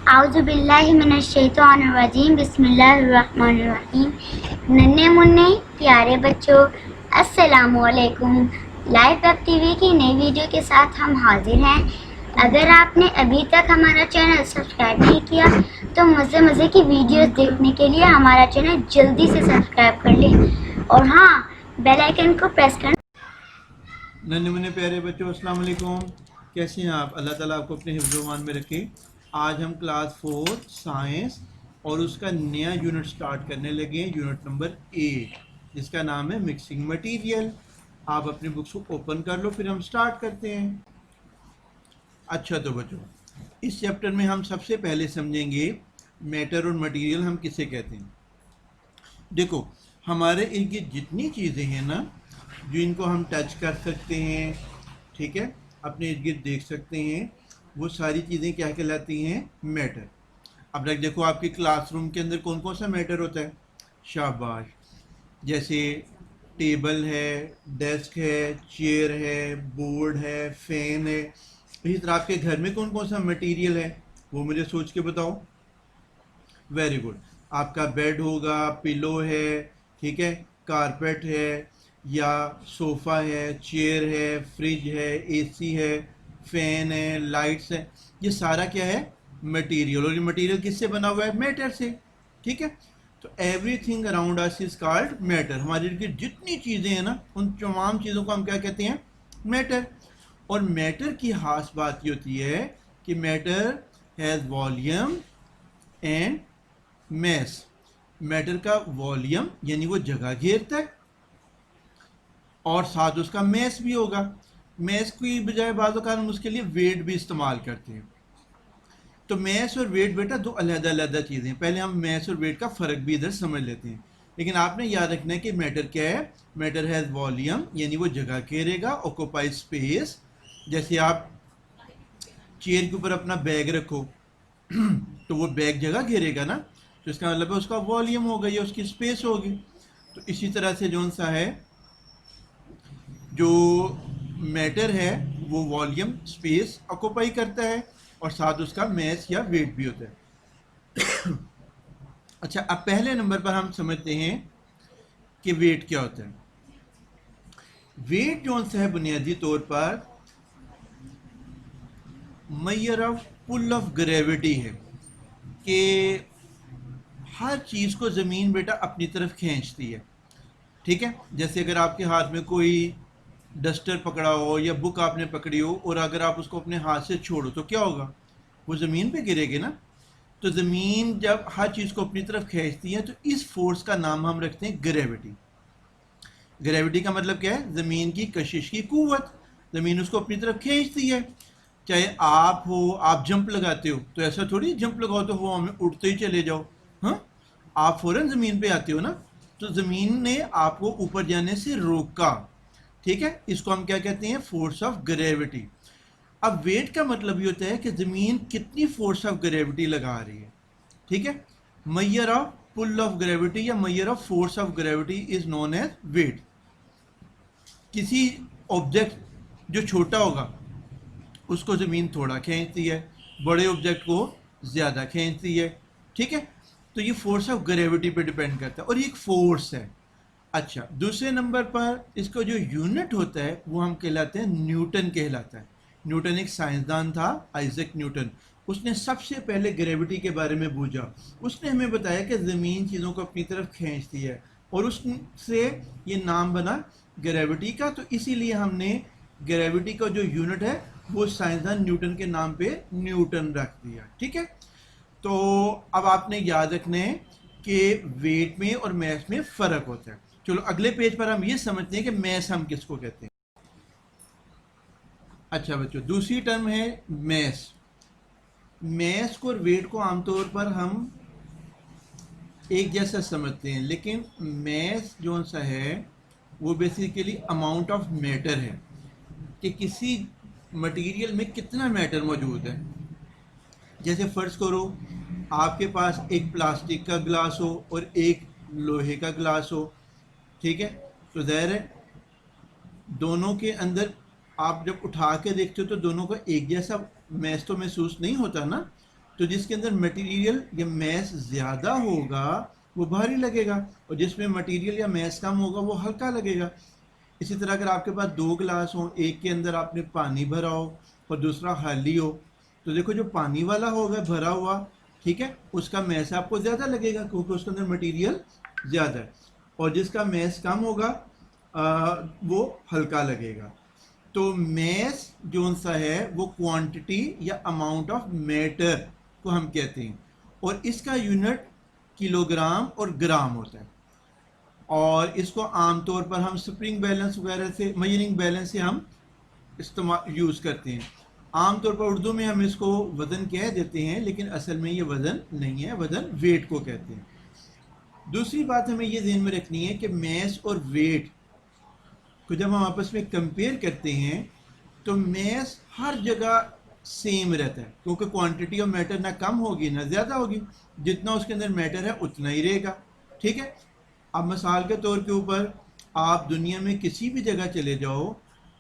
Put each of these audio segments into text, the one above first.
आउज़ुबिल्लाहिमिनश्शैतानिर्रजीम बिस्मिल्लाहिर्रहमानिर्रहीम। नन्हे मुन्ने प्यारे बच्चों, अस्सलामु अलैकुम। लाइव वेब टीवी की नई वीडियो के साथ हम हाजिर हैं। अगर आपने अभी तक हमारा चैनल सब्सक्राइब नहीं किया तो मज़े की वीडियोस देखने के लिए हमारा चैनल जल्दी से सब्सक्राइब कर लें और हाँ, बेल आइकन को प्रेस करना। नन्हे मुन्ने प्यारे बच्चों, अस्सलाम वालेकुम। कैसे हैं आप? अल्लाह ताला आपको अपने हिफ्ज़-ओ-मान में रखे। आज हम क्लास 4 साइंस और उसका नया यूनिट स्टार्ट करने लगे हैं, यूनिट नंबर 8, जिसका नाम है मिक्सिंग मटेरियल। आप अपनी बुक्स को ओपन कर लो, फिर हम स्टार्ट करते हैं। अच्छा तो बच्चों, इस चैप्टर में हम सबसे पहले समझेंगे मैटर और मटेरियल हम किसे कहते हैं। देखो, हमारे इर्द गिर्द जितनी चीज़ें हैं ना, जो इनको हम टच कर सकते हैं, ठीक है, अपने इर्द गिर्द देख सकते हैं, वो सारी चीज़ें क्या कहलाती हैं? मैटर। अब देखो, आपके क्लासरूम के अंदर कौन कौन सा मैटर होता है? शाबाश। जैसे टेबल है, डेस्क है, चेयर है, बोर्ड है, फैन है। इसी तरह आपके घर में कौन कौन सा मटेरियल है, वो मुझे सोच के बताओ। Very good. आपका बेड होगा, पिलो है, ठीक है, कारपेट है, या सोफ़ा है, चेयर है, फ्रिज है, एसी है, फैन है, लाइट्स है। ये सारा क्या है? मटेरियल। और ये मटेरियल किससे बना हुआ है? मैटर से। ठीक है, तो everything around us is called matter. हमारे इर्द जितनी चीज़ें हैं ना, उन तमाम चीज़ों को हम क्या कहते हैं? मैटर। और मैटर की खास बात ये होती है कि matter has volume and mess. Matter का वॉल्यूम यानी वो जगह घेरता है, और साथ उसका मैस भी होगा। मैस की बजाय बाज़ औक़ात हम उसके लिए वेट भी इस्तेमाल करते हैं। तो मैस और वेट बेटा दो अलग-अलग चीज़ें हैं। पहले हम मैस और वेट का फ़र्क भी इधर समझ लेते हैं। लेकिन आपने याद रखना है कि मैटर क्या है? मैटर हैज़ वॉल्यूम यानी वो जगह घेरेगा, ऑक्यूपाई स्पेस। जैसे आप चेयर के ऊपर अपना बैग रखो तो वो बैग जगह घेरेगा ना, तो इसका मतलब है उसका वॉल्यूम होगा या उसकी स्पेस होगी। तो इसी तरह से जौन सा है, जो मैटर है वो वॉल्यूम स्पेस ऑक्यूपाई करता है, और साथ उसका मैस या वेट भी होता है। अच्छा, अब पहले नंबर पर हम समझते हैं कि वेट क्या होता है। वेट जौन सा है बुनियादी तौर पर measure of pull of gravity है, कि हर चीज़ को ज़मीन बेटा अपनी तरफ खींचती है। ठीक है, जैसे अगर आपके हाथ में कोई डस्टर पकड़ा हो या बुक आपने पकड़ी हो, और अगर आप उसको अपने हाथ से छोड़ो तो क्या होगा? वो ज़मीन पे गिरेगी ना। तो ज़मीन जब हर चीज़ को अपनी तरफ खींचती है, तो इस फोर्स का नाम हम रखते हैं ग्रेविटी। ग्रेविटी का मतलब क्या है? ज़मीन की कशिश की कुव्वत। ज़मीन उसको अपनी तरफ खींचती है। चाहे आप हो, आप जंप लगाते हो, तो ऐसा थोड़ी जंप लगाओ तो हवा में उड़ते ही चले जाओ। हाँ, आप फौरन ज़मीन पे आते हो ना। तो ज़मीन ने आपको ऊपर जाने से रोका। ठीक है, इसको हम क्या कहते हैं? Force of gravity. अब वेट का मतलब ये होता है कि ज़मीन कितनी फोर्स ऑफ ग्रेविटी लगा रही है। ठीक है, major of pull of gravity या major of force of gravity is known as weight. किसी ऑब्जेक्ट जो छोटा होगा उसको ज़मीन थोड़ा खींचती है, बड़े ऑब्जेक्ट को ज़्यादा खींचती है। ठीक है, तो ये फोर्स ऑफ ग्रेविटी पे डिपेंड करता है, और ये एक फोर्स है। अच्छा, दूसरे नंबर पर इसका जो यूनिट होता है वो हम कहलाते हैं न्यूटन कहलाता है। न्यूटन एक साइंसदान था, आइजैक न्यूटन। उसने सबसे पहले ग्रेविटी के बारे में बूझा। उसने हमें बताया कि ज़मीन चीज़ों को अपनी तरफ खींचती है, और उससे ये नाम बना ग्रेविटी का। तो इसीलिए हमने ग्रेविटी का जो यूनिट है वो साइंसदान न्यूटन के नाम पे न्यूटन रख दिया। ठीक है, तो अब आपने याद रखना है कि वेट में और मैस में फ़र्क होता है। चलो अगले पेज पर हम ये समझते हैं कि मैस हम किसको कहते हैं। अच्छा बच्चों, दूसरी टर्म है मैस। मैस को और वेट को आमतौर पर हम एक जैसा समझते हैं, लेकिन मैस जो सा है वो बेसिकली अमाउंट ऑफ मैटर है, कि किसी मटेरियल में कितना मैटर मौजूद है। जैसे फ़र्ज़ करो आपके पास एक प्लास्टिक का गिलास हो और एक लोहे का गिलास हो। ठीक है, तो ज़ाहिर है दोनों के अंदर आप जब उठा के देखते हो तो दोनों का एक जैसा मैस तो महसूस नहीं होता ना। तो जिसके अंदर मटेरियल या मैस ज़्यादा होगा वो भारी लगेगा, और जिसमें मटेरियल या मैस कम होगा वो हल्का लगेगा। इसी तरह अगर आपके पास दो गिलास हों, एक के अंदर आपने पानी भरा हो और दूसरा खाली हो, तो देखो जो पानी वाला होगा भरा हुआ, ठीक है, उसका मैस आपको ज़्यादा लगेगा क्योंकि उसके अंदर मटेरियल ज़्यादा है, और जिसका मैस कम होगा वो हल्का लगेगा। तो मैस जो सा है वो क्वांटिटी या अमाउंट ऑफ मैटर को हम कहते हैं, और इसका यूनिट किलोग्राम और ग्राम होता है, और इसको आमतौर पर हम स्प्रिंग बैलेंस वगैरह से, मेजरिंग बैलेंस से हम इस्तेमाल यूज़ करते हैं। आमतौर पर उर्दू में हम इसको वज़न कह देते हैं, लेकिन असल में ये वज़न नहीं है, वज़न वेट को कहते हैं। दूसरी बात हमें ये ध्यान में रखनी है कि मैस और वेट को जब हम आपस में कंपेयर करते हैं तो मैस हर जगह सेम रहता है, क्योंकि क्वांटिटी ऑफ मैटर ना कम होगी ना ज़्यादा होगी, जितना उसके अंदर मैटर है उतना ही रहेगा, ठीक है। अब मिसाल के तौर के ऊपर आप दुनिया में किसी भी जगह चले जाओ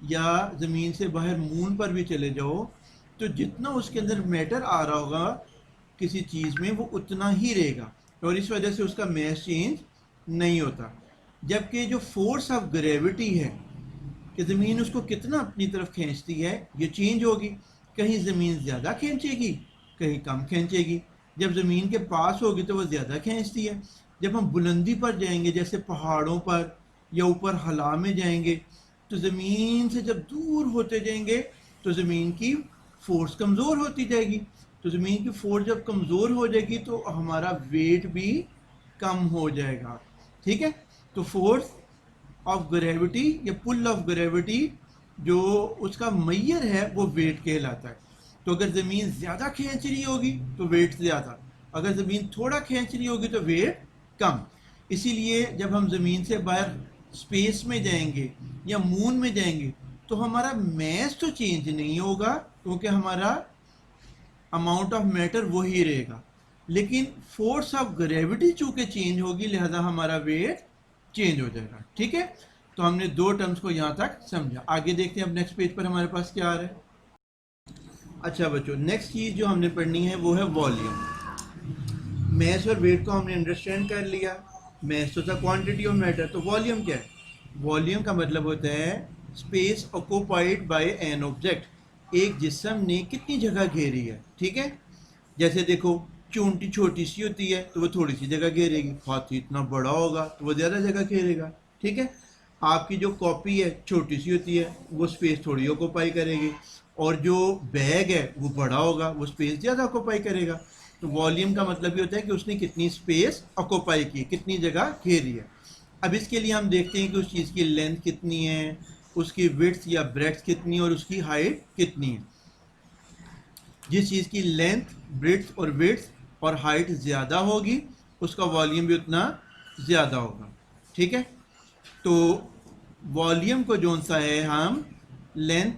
या ज़मीन से बाहर मून पर भी चले जाओ, तो जितना उसके अंदर मैटर आ रहा होगा किसी चीज़ में वो उतना ही रहेगा, और इस वजह से उसका मैस चेंज नहीं होता। जबकि जो फोर्स ऑफ ग्रेविटी है कि ज़मीन उसको कितना अपनी तरफ खींचती है, ये चेंज होगी। कहीं ज़मीन ज़्यादा खींचेगी, कहीं कम खींचेगी। जब ज़मीन के पास होगी तो वो ज़्यादा खींचती है, जब हम बुलंदी पर जाएंगे जैसे पहाड़ों पर या ऊपर हला में जाएंगे, तो ज़मीन से जब दूर होते जाएंगे तो ज़मीन की फोर्स कमज़ोर होती जाएगी। तो ज़मीन की फोर्स जब कमज़ोर हो जाएगी तो हमारा वेट भी कम हो जाएगा, ठीक है। तो फोर्स ऑफ ग्रेविटी या पुल ऑफ ग्रेविटी जो उसका मैयर है वो वेट कहलाता है। तो अगर ज़मीन ज़्यादा खींच रही होगी तो वेट ज़्यादा, अगर ज़मीन थोड़ा खींच रही होगी तो वेट कम। इसीलिए जब हम ज़मीन से बाहर स्पेस में जाएंगे या मून में जाएंगे तो हमारा मैस तो चेंज नहीं होगा, क्योंकि हमारा अमाउंट ऑफ मैटर वही रहेगा, लेकिन फोर्स ऑफ ग्रेविटी चूंकि चेंज होगी लिहाजा हमारा वेट चेंज हो जाएगा, ठीक है। तो हमने दो टर्म्स को यहाँ तक समझा। आगे देखते हैं अब नेक्स्ट पेज पर हमारे पास क्या आ रहा है। अच्छा बच्चों, नेक्स्ट चीज़ जो हमने पढ़नी है वो है वॉल्यूम। मैस और वेट को हमने अंडरस्टैंड कर लिया। मैस तो था क्वांटिटी ऑफ मैटर, तो वॉल्यूम क्या है? वॉल्यूम का मतलब होता है space occupied by an object. एक जिस्म ने कितनी जगह घेरी है, ठीक है। जैसे देखो चूंटी छोटी सी होती है तो वो थोड़ी सी जगह घेरेगी, हाथी इतना बड़ा होगा तो वो ज़्यादा जगह घेरेगा, ठीक है। आपकी जो कॉपी है छोटी सी होती है, वो स्पेस थोड़ी ऑक्यूपाई करेगी, और जो बैग है वो बड़ा होगा, वो स्पेस ज़्यादा ऑक्यूपाई करेगा। तो वॉल्यूम का मतलब ये होता है कि उसने कितनी स्पेस ऑक्यूपाई की, कितनी जगह घेरी है। अब इसके लिए हम देखते हैं कि उस चीज़ की लेंथ कितनी है, उसकी विड्थ या ब्रेड्थ कितनी है, और उसकी हाइट कितनी है। जिस चीज़ की लेंथ, ब्रेड्थ और विड्थ और हाइट ज़्यादा होगी उसका वॉल्यूम भी उतना ज़्यादा होगा, ठीक है। तो वॉल्यूम को जो सा है हम लेंथ,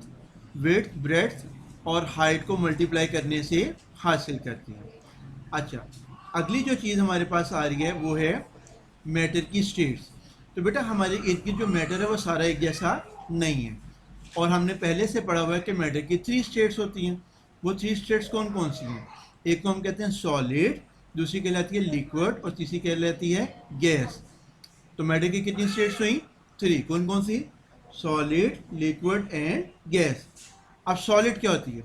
विड्थ, ब्रेड्थ और हाइट को मल्टीप्लाई करने से हासिल करते हैं। अच्छा, अगली जो चीज़ हमारे पास आ रही है वो है मैटर की स्टेट्स। तो बेटा हमारे इर्द गिर्द जो मैटर है वो सारा एक जैसा नहीं है, और हमने पहले से पढ़ा हुआ है कि मैटर की 3 स्टेट्स होती हैं। वो 3 स्टेट्स कौन कौन सी हैं? एक को हम कहते हैं सॉलिड, दूसरी कहलाती है लिक्विड, और तीसरी कहलाती है गैस। तो मैटर की कितनी स्टेट्स हुई? 3। कौन कौन सी? Solid, liquid and gas. अब सॉलिड क्या होती है?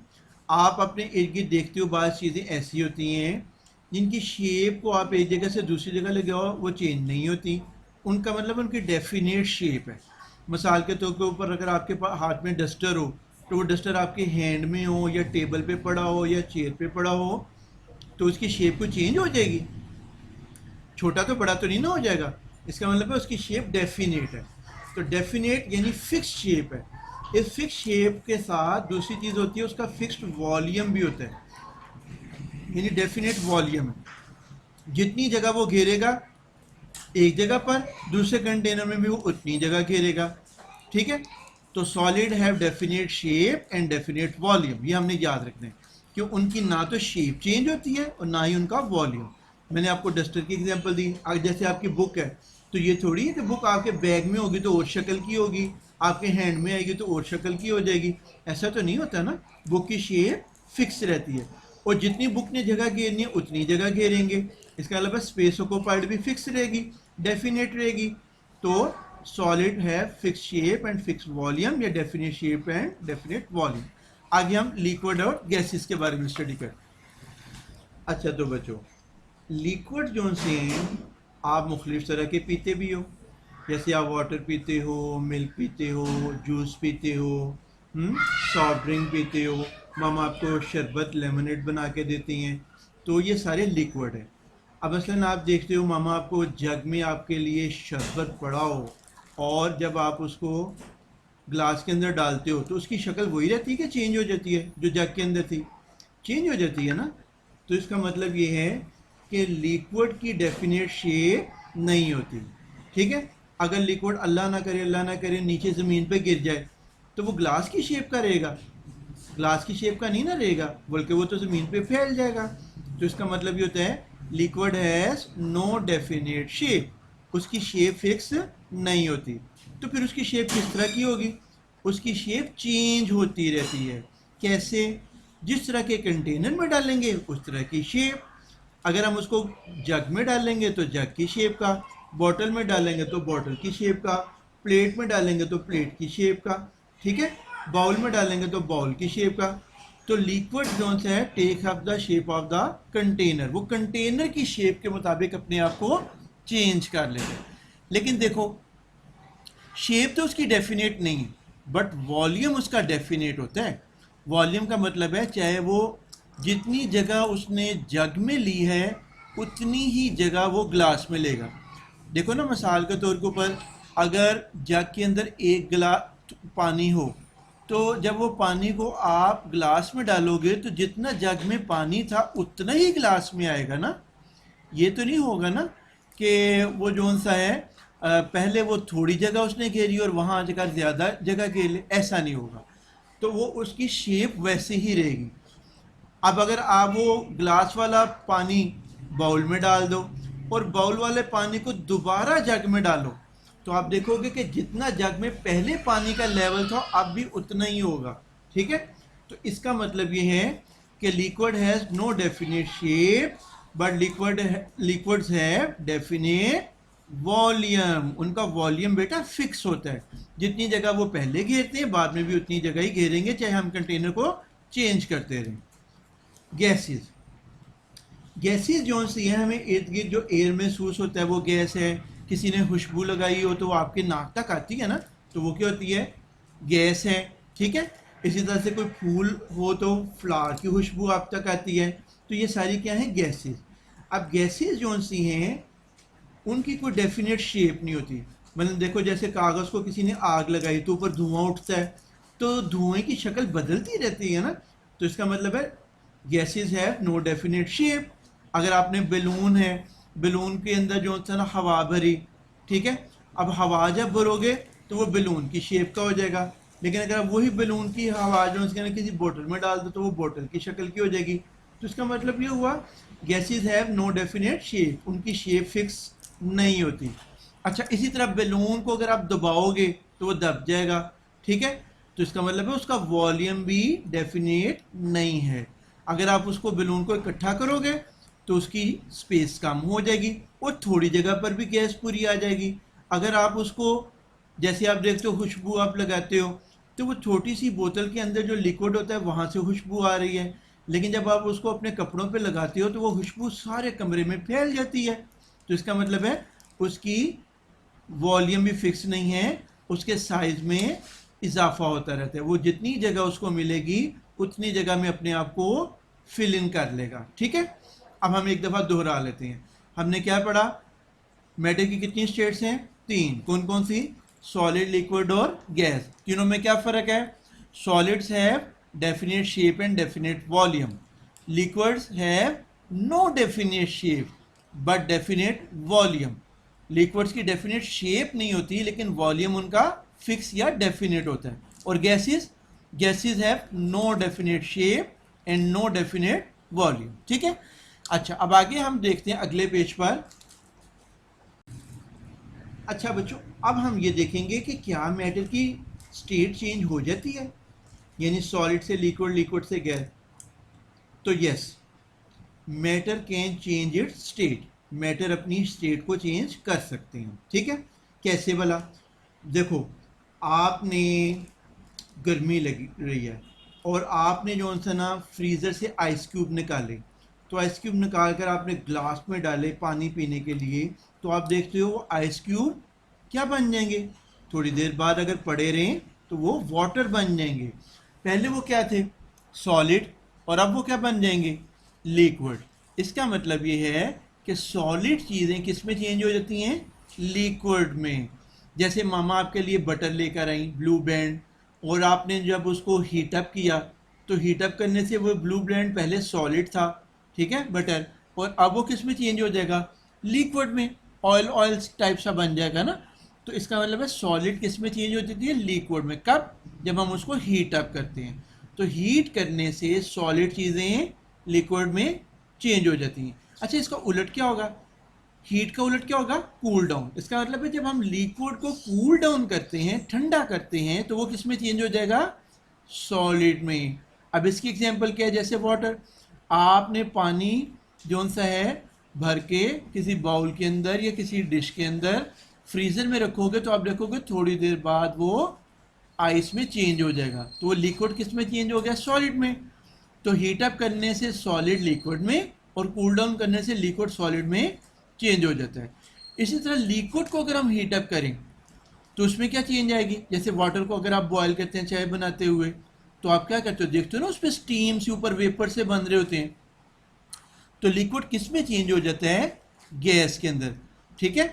आप अपने इर्द गिर्द देखते हो बाज़ चीज़ें ऐसी होती हैं जिनकी शेप को आप एक जगह से दूसरी जगह ले जाओ वो चेंज नहीं होती, उनका मतलब उनकी डेफिनेट शेप है। मिसाल के तौर के ऊपर अगर आपके पास हाथ में डस्टर हो, तो वो डस्टर आपके हैंड में हो या टेबल पे पड़ा हो या चेयर पे पड़ा हो, तो उसकी शेप को चेंज हो जाएगी, छोटा तो बड़ा तो नहीं ना हो जाएगा। इसका मतलब है उसकी शेप डेफिनेट है। तो डेफिनेट यानी फिक्स शेप है। इस फिक्स शेप के साथ दूसरी चीज़ होती है उसका फिक्स्ड वॉल्यूम भी होता है, यानी डेफिनेट वॉल्यूम है। जितनी जगह वो घेरेगा एक जगह पर, दूसरे कंटेनर में भी वो उतनी जगह घेरेगा, ठीक है। तो solid have definite shape and definite volume, ये हमने याद रखना है कि उनकी ना तो शेप चेंज होती है और ना ही उनका वॉल्यूम। मैंने आपको डस्टर की एग्जांपल दी। जैसे आपकी बुक है, तो ये थोड़ी है कि बुक आपके बैग में होगी तो और शक्ल की होगी, आपके हैंड में आएगी तो और शक्ल की हो जाएगी, ऐसा तो नहीं होता ना। बुक की शेप फिक्स रहती है। और जितनी बुक ने जगह घेरनी है उतनी जगह घेरेंगे। इसका अलावा स्पेस ऑक्यूपाइड भी फिक्स रहेगी, डेफिनेट रहेगी। तो सॉलिड है fix shape and fix volume या definite shape and definite volume. आगे हम लिक्विड और गैसेस के बारे में स्टडी करें। अच्छा तो बच्चों, लिक्विड जो से आप मुख्तलिफ तरह के पीते भी हो, जैसे आप वाटर पीते हो, मिल्क पीते हो, जूस पीते हो, सॉफ्ट ड्रिंक पीते हो, मम आपको शरबत लेमनेड बना के देती हैं, तो ये सारे लिक्विड है। अब मसलन आप देखते हो मामा आपको जग में आपके लिए शरबत पड़ा हो और जब आप उसको ग्लास के अंदर डालते हो तो उसकी शक्ल वही रहती है कि चेंज हो जाती है? जो जग के अंदर थी चेंज हो जाती है ना। तो इसका मतलब ये है कि लिक्विड की डेफिनेट शेप नहीं होती। ठीक है, अगर लिक्विड अल्लाह ना करे नीचे ज़मीन पे गिर जाए तो वो ग्लास की शेप का रहेगा? ग्लास की शेप का नहीं ना रहेगा, बल्कि वो तो ज़मीन पे फैल जाएगा। तो इसका मतलब ये होता है liquid has no definite shape, उसकी शेप फिक्स नहीं होती। तो फिर उसकी शेप किस तरह की होगी? उसकी शेप चेंज होती रहती है। कैसे? जिस तरह के कंटेनर में डालेंगे उस तरह की शेप। अगर हम उसको जग में डालेंगे तो जग की शेप का, बॉटल में डालेंगे तो बॉटल की शेप का, प्लेट में डालेंगे तो प्लेट की शेप का, ठीक है, बाउल में डालेंगे तो बाउल की शेप का। तो लिक्विड जोन से है take up the shape of the container, वो कंटेनर की शेप के मुताबिक अपने आप को चेंज कर लेते हैं। लेकिन देखो, शेप तो उसकी डेफिनेट नहीं है, बट वॉल्यूम उसका डेफिनेट होता है। वॉल्यूम का मतलब है चाहे वो जितनी जगह उसने जग में ली है उतनी ही जगह वो ग्लास में लेगा। देखो ना, मिसाल के तौर के ऊपर अगर जग के अंदर एक गिलास पानी हो तो जब वो पानी को आप ग्लास में डालोगे तो जितना जग में पानी था उतना ही ग्लास में आएगा ना। ये तो नहीं होगा ना कि वो जोन सा है पहले वो थोड़ी जगह उसने घेरी और वहाँ जगह ज़्यादा जगह घेर ले, ऐसा नहीं होगा। तो वो उसकी शेप वैसे ही रहेगी। अब अगर आप वो ग्लास वाला पानी बाउल में डाल दो और बाउल वाले पानी को दोबारा जग में डालो तो आप देखोगे कि जितना जग में पहले पानी का लेवल था अब भी उतना ही होगा। ठीक है, तो इसका मतलब ये है कि liquid has no definite shape but liquids have definite volume. उनका वॉल्यूम बेटा फिक्स होता है, जितनी जगह वो पहले घेरते हैं बाद में भी उतनी जगह ही घेरेंगे चाहे हम कंटेनर को चेंज करते रहें। गैसेस, गैसेस जो सी है हमें इर्द गिर्द जो एयर महसूस होता है वो गैस है। किसी ने खुशबू लगाई हो तो वो आपके नाक तक आती है ना, तो वो क्या होती है? गैस है। ठीक है, इसी तरह से कोई फूल हो तो फ्लावर की खुशबू आप तक आती है। तो ये सारी क्या है? गैसेस। अब गैसेस जो सी हैं उनकी कोई डेफिनेट शेप नहीं होती। मतलब देखो, जैसे कागज़ को किसी ने आग लगाई तो ऊपर धुआं उठता है, तो धुएं की शक्ल बदलती रहती है ना। तो इसका मतलब है gases have no definite shape. अगर आपने बैलून है, बैलून के अंदर जो है ना हवा भरी, ठीक है, अब हवा जब भरोगे तो वो बैलून की शेप का हो जाएगा। लेकिन अगर आप वही बैलून की हवा जो है किसी बोतल में डाल दो तो वो बोतल की शक्ल की हो जाएगी। तो इसका मतलब ये हुआ gases have no definite shape, उनकी शेप फिक्स नहीं होती। अच्छा, इसी तरह बैलून को अगर आप दबाओगे तो वो दब जाएगा। ठीक है, तो इसका मतलब है उसका वॉल्यूम भी डेफिनेट नहीं है। अगर आप उसको बैलून को इकट्ठा करोगे तो उसकी स्पेस कम हो जाएगी और थोड़ी जगह पर भी गैस पूरी आ जाएगी। अगर आप उसको, जैसे आप देखते हो खुशबू आप लगाते हो तो वो छोटी सी बोतल के अंदर जो लिक्विड होता है वहाँ से खुशबू आ रही है, लेकिन जब आप उसको अपने कपड़ों पे लगाते हो तो वो खुशबू सारे कमरे में फैल जाती है। तो इसका मतलब है उसकी वॉल्यूम भी फिक्स नहीं है, उसके साइज में इजाफा होता रहता है। वो जितनी जगह उसको मिलेगी उतनी जगह में अपने आप को फिल इन कर लेगा। ठीक है, अब हम एक दफ़ा दोहरा लेते हैं। हमने क्या पढ़ा? मैटर की कितनी स्टेट्स हैं? 3। कौन कौन सी? सॉलिड, लिक्विड और गैस। तीनों में क्या फ़र्क है? Solids have definite shape and definite volume, liquids have no definite shape but definite volume. Liquids की डेफिनेट शेप नहीं होती लेकिन वॉल्यूम उनका फिक्स या डेफिनेट होता है। और gases have no definite shape and no definite volume. ठीक है, अच्छा अब आगे हम देखते हैं अगले पेज पर। अच्छा बच्चों, अब हम ये देखेंगे कि क्या मैटर की स्टेट चेंज हो जाती है, यानी सॉलिड से लिक्विड, लिक्विड से गैस। तो yes, matter can change it's state, matter अपनी स्टेट को चेंज कर सकते हैं, ठीक है। कैसे भला? देखो, आपने गर्मी लगी रही है और आपने जो सा ना फ्रीज़र से आइस क्यूब निकाले, तो आइस क्यूब निकाल कर आपने ग्लास में डाले पानी पीने के लिए, तो आप देखते हो वो आइस क्यूब क्या बन जाएंगे? थोड़ी देर बाद अगर पड़े रहें तो वो वाटर बन जाएंगे। पहले वो क्या थे? सॉलिड, और अब वो क्या बन जाएंगे? लिक्विड। इसका मतलब ये है कि सॉलिड चीज़ें किस में चेंज हो जाती हैं? लिक्विड में। जैसे मामा आपके लिए बटर लेकर आई, ब्लू बैंड, और आपने जब उसको हीटअप किया तो हीटअप करने से वो ब्लू बैंड पहले सॉलिड था, ठीक है, बटर, और अब वो किस में चेंज हो जाएगा? लिक्विड में। ऑयल ऑयल टाइप सा बन जाएगा ना। तो इसका मतलब है सॉलिड किस में चेंज हो जाती है? लिक्विड में। कब? जब हम उसको हीट अप करते हैं। तो हीट करने से सॉलिड चीज़ें लिक्विड में चेंज हो जाती हैं। अच्छा, इसका उलट क्या होगा? हीट का उलट क्या होगा? Cool down. इसका मतलब है जब हम लिक्विड को कूल डाउन करते हैं, ठंडा करते हैं, तो वो किस में चेंज हो जाएगा? सॉलिड में। अब इसकी एग्जांपल क्या है? जैसे वाटर, आपने पानी जौन सा है भर के किसी बाउल के अंदर या किसी डिश के अंदर फ्रीज़र में रखोगे, तो आप देखोगे थोड़ी देर बाद वो आइस में चेंज हो जाएगा। तो वो लिक्विड किस में चेंज हो गया? सॉलिड में। तो हीट अप करने से सॉलिड लिक्विड में, और कूल डाउन करने से लिक्विड सॉलिड में चेंज हो जाता है। इसी तरह लिक्विड को अगर हम हीट अप करें तो उसमें क्या चेंज आएगी? जैसे वाटर को अगर आप बॉयल करते हैं चाय बनाते हुए, तो आप क्या करते हो? देखते हो ना, उस पर स्टीम से ऊपर वेपर से बन रहे होते हैं। तो लिक्विड किस में चेंज हो जाता है? गैस के अंदर, ठीक है,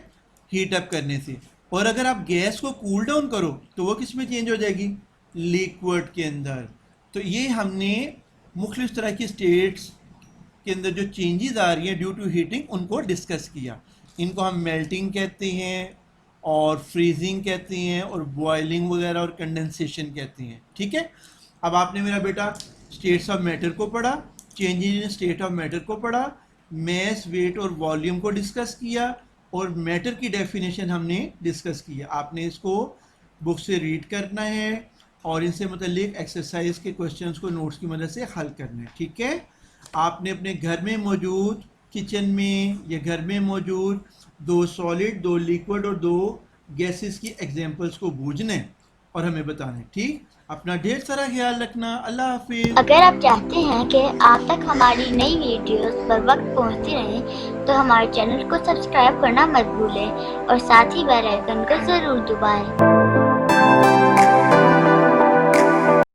हीट अप करने से। और अगर आप गैस को कूल डाउन करो तो वो किस में चेंज हो जाएगी? लिक्विड के अंदर। तो ये हमने मुख्तलिफ तरह की स्टेट्स के अंदर जो चेंजेस आ रही हैं ड्यू टू हीटिंग, उनको डिस्कस किया। इनको हम मेल्टिंग कहते हैं, और फ्रीजिंग कहते हैं, और बॉइलिंग वगैरह, और कंडेंसेशन कहते हैं, ठीक है। अब आपने मेरा बेटा स्टेट्स ऑफ मैटर को पढ़ा, changes in state of matter को पढ़ा, मैस, वेट और वॉल्यूम को डिस्कस किया, और मैटर की डेफिनेशन हमने डिस्कस किया। आपने इसको बुक से रीड करना है और इनसे मतलब एक्सरसाइज के क्वेश्चंस को नोट्स की मदद से हल करना है, ठीक है। आपने अपने घर में मौजूद, किचन में या घर में मौजूद 2 सॉलिड, 2 लिक्विड और 2 गैसेस की एग्जांपल्स को बूझना है और हमें बताना है, ठीक। अपना ढेर सारा ख्याल रखना। अल्लाह हाफिज। अगर आप चाहते हैं कि आप तक हमारी नई वीडियोस बर वक्त पहुंचती रहें तो हमारे चैनल को सब्सक्राइब करना मत भूलें और साथ ही बेल आइकन को ज़रूर दबाएं।